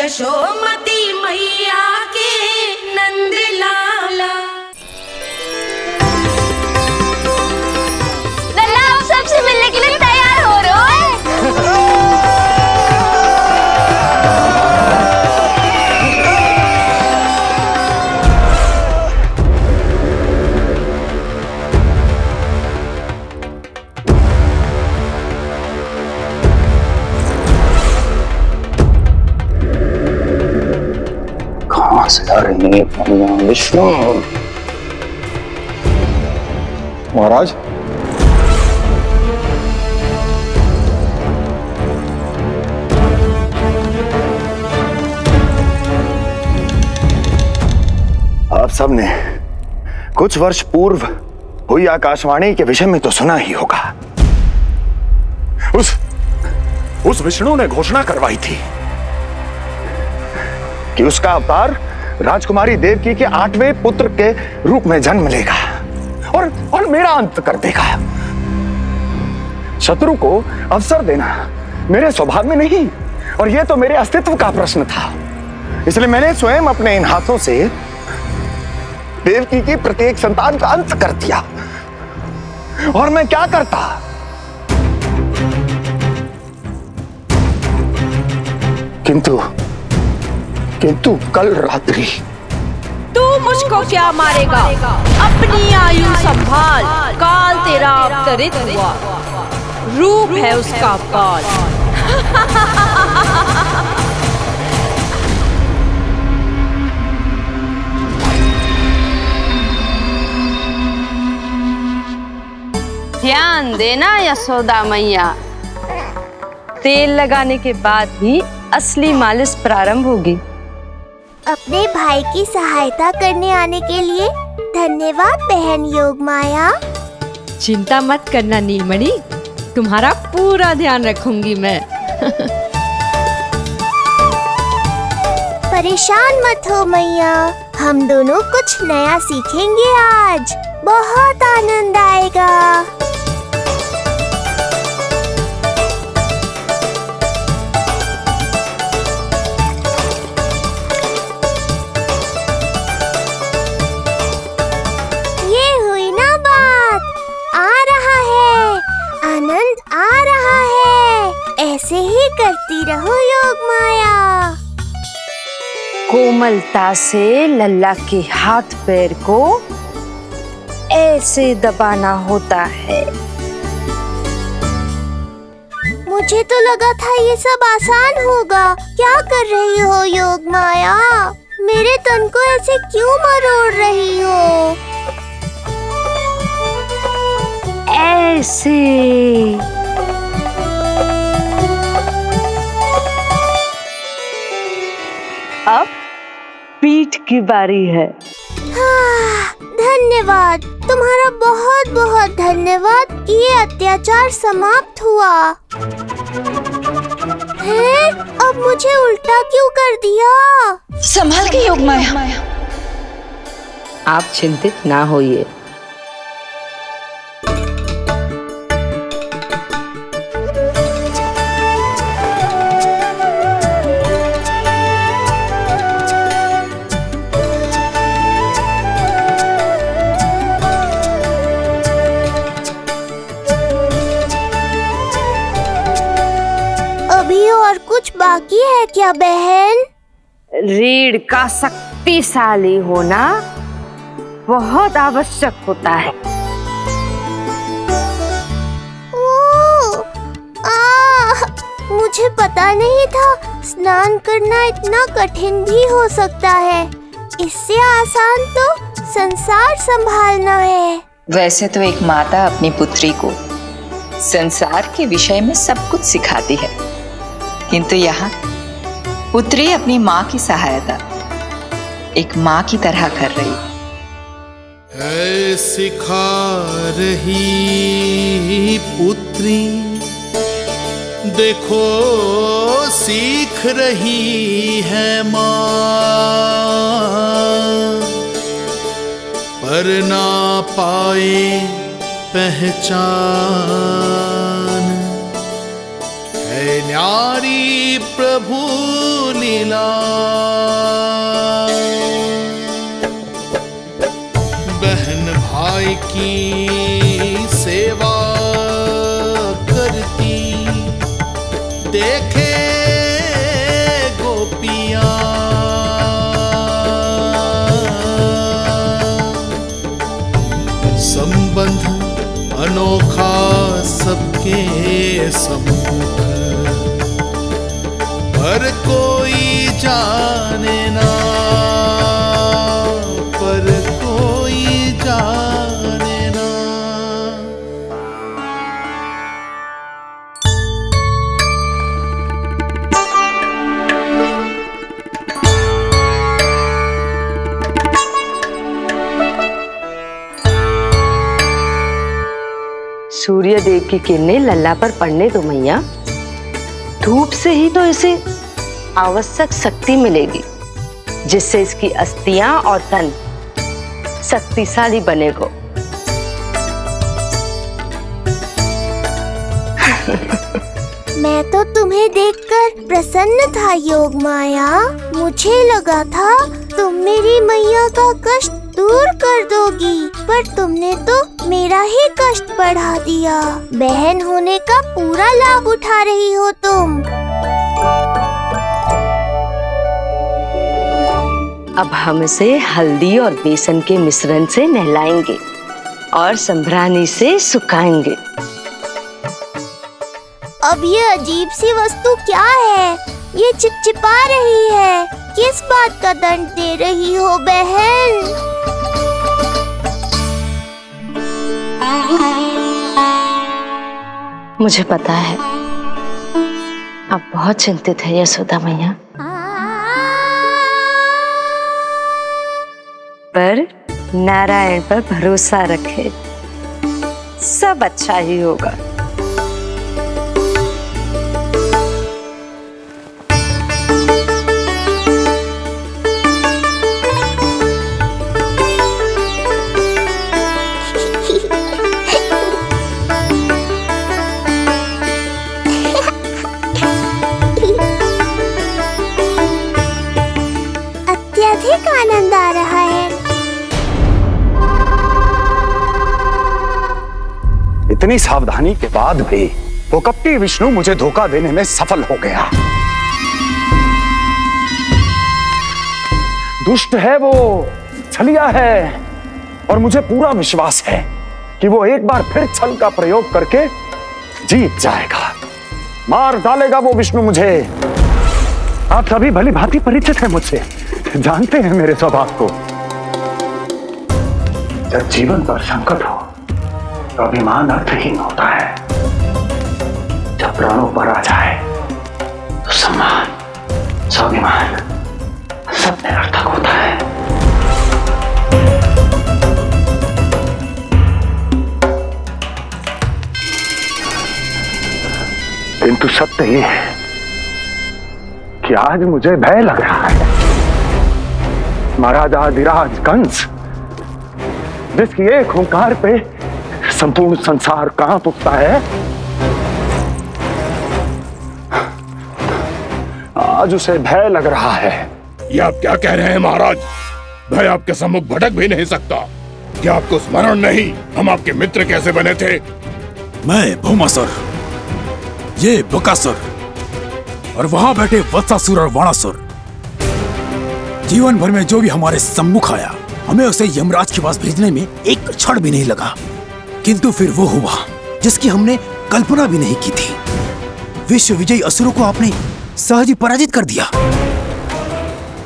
यशोमती मैया के नंद लाला। लल्ला आप सबसे मिलने के लिए तैयार हो रहे हो? कहाँ से आ रही है पानियां विष्णु? महाराज आप सबने कुछ वर्ष पूर्व हुई आकाशवाणी के विषय में तो सुना ही होगा। उस विष्णु ने घोषणा करवाई थी कि उसका अवतार राजकुमारी देवकी के 8वें पुत्र के रूप में जन्म लेगा और मेरा अंत कर देगा। शत्रु को अवसर देना मेरे स्वभाव में नहीं, और यह तो मेरे अस्तित्व का प्रश्न था। इसलिए मैंने स्वयं अपने इन हाथों से देवकी की प्रत्येक संतान का अंत कर दिया। और मैं क्या करता? किंतु कल रात्रि तू मुझको क्या मारेगा? अपनी आयु संभाल, काल तेरा अवतरित हुआ, रूप है उसका काल। ध्यान देना यशोदा मैया, तेल लगाने के बाद ही असली मालिश प्रारंभ होगी। अपने भाई की सहायता करने आने के लिए धन्यवाद बहन योगमाया। चिंता मत करना नीलमणि, तुम्हारा पूरा ध्यान रखूंगी मैं। परेशान मत हो मैया, हम दोनों कुछ नया सीखेंगे आज। बहुत आनंद आएगा। ऐसे ही करती रहो योगमाया। कोमलता से लल्ला के हाथ पैर को ऐसे दबाना होता है। मुझे तो लगा था ये सब आसान होगा। क्या कर रही हो योगमाया? मेरे तन को ऐसे क्यों मरोड़ रही हो? ऐसे अब पीठ की बारी है। धन्यवाद, तुम्हारा बहुत बहुत धन्यवाद। ये अत्याचार समाप्त हुआ है। अब मुझे उल्टा क्यों कर दिया? संभाल के योगमाया। आप चिंतित ना होइए। और कुछ बाकी है क्या बहन? रीढ़ का शक्तिशाली होना बहुत आवश्यक होता है। मुझे पता नहीं था स्नान करना इतना कठिन भी हो सकता है। इससे आसान तो संसार संभालना है। वैसे तो एक माता अपनी पुत्री को संसार के विषय में सब कुछ सिखाती है, किंतु यहाँ पुत्री अपनी माँ की सहायता एक माँ की तरह कर रही है। सिखा रही पुत्री, देखो सीख रही है माँ, पर ना पाए पहचान है न्यारी प्रभु लीला। बहन भाई की सेवा करती देखे गोपियां। संबंध अनोखा सबके सम्मुख, पर कोई जाने ना, पर कोई जाने ना। सूर्य देव की किरणें लल्ला पर पड़ने दो मैया। धूप से ही तो इसे आवश्यक शक्ति मिलेगी, जिससे इसकी अस्थियां और तन शक्तिशाली बनेगा। मैं तो तुम्हें देखकर प्रसन्न था योग माया। मुझे लगा था तुम मेरी मैया का कष्ट दूर कर दोगी, पर तुमने तो मेरा ही कष्ट बढ़ा दिया। बहन होने का पूरा लाभ उठा रही हो तुम। अब हम इसे हल्दी और बेसन के मिश्रण से नहलाएंगे और संभरानी से सुखाएंगे। अब ये अजीब सी वस्तु क्या है? ये चिपचिपा रही है। किस बात का दंड दे रही हो बहन? मुझे पता है आप बहुत चिंतित है यशोदा मैया, पर नारायण पर भरोसा रखे, सब अच्छा ही होगा। अत्यधिक आनंद आ रहा है। इतनी सावधानी के बाद भी वो कपटी विष्णु मुझे धोखा देने में सफल हो गया। दुष्ट है वो, छलिया है, और मुझे पूरा विश्वास है कि वो एक बार फिर छल का प्रयोग करके जीत जाएगा। मार डालेगा वो विष्णु मुझे। आप सभी भली भांति परिचित हैं मुझसे, जानते हैं मेरे स्वभाव को। जब जीवन पर संकट हो तो अभिमान अर्थहीन होता है। जब प्राणों पर आ जाए तो सम्मान, स्वाभिमान सब निरर्थक होता है। किंतु सत्य ये है कि आज मुझे भय लग रहा है। महाराजाधिराज कंस, जिसकी एक हुंकार पे संपूर्ण संसार कांप उठता है, आज उसे भय लग रहा है। ये आप क्या कह रहे हैं महाराज? भय आपके सम्मुख भटक भी नहीं सकता। क्या आपको स्मरण नहीं हम आपके मित्र कैसे बने थे? मैं भौमासुर, ये बकासुर, और वहां बैठे वत्सासुर और वाणासुर। जीवन भर में जो भी हमारे सम्मुख आया, हमें उसे यमराज के पास भेजने में एक क्षण भी नहीं लगा। किंतु फिर वो हुआ जिसकी हमने कल्पना भी नहीं की थी। विश्व विजयी असुरों को आपने सहज ही पराजित कर दिया।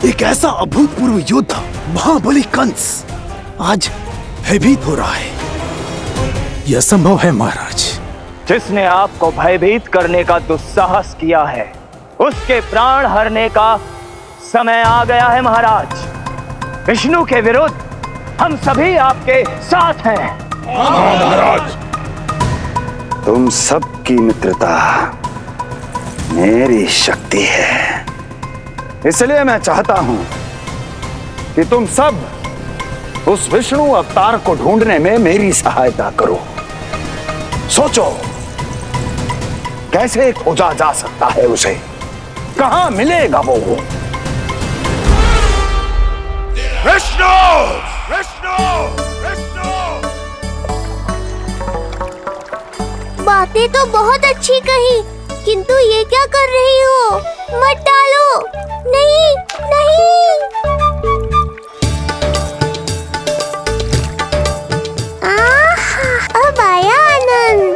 एक ऐसा अभूतपूर्व योद्धा महाबली कंस आज भयभीत हो रहा है। यह संभव है महाराज। जिसने आपको भयभीत करने का दुस्साहस किया है, उसके प्राण हरने का समय आ गया है महाराज। विष्णु के विरुद्ध हम सभी आपके साथ हैं। महाराज, तुम सबकी मित्रता मेरी शक्ति है। इसलिए मैं चाहता हूं कि तुम सब उस विष्णु अवतार को ढूंढने में मेरी सहायता करो। सोचो, कैसे खोजा जा सकता है उसे? कहां मिलेगा वो? विष्णु! विष्णु! विष्णु! बातें तो बहुत अच्छी कही, किंतु ये क्या कर रही हो? मत डालो। नहीं नहीं। अब आया आनंद।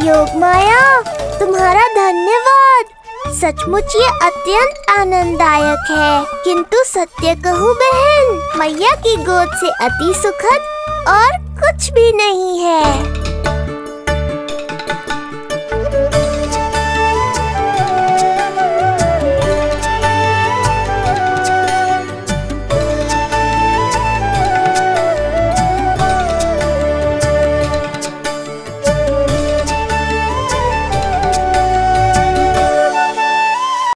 योगमाया, तुम्हारा धन्यवाद। सचमुच ये अत्यंत आनंददायक है। किंतु सत्य कहूँ बहन, मैया की गोद से अति सुखद और कुछ भी नहीं है।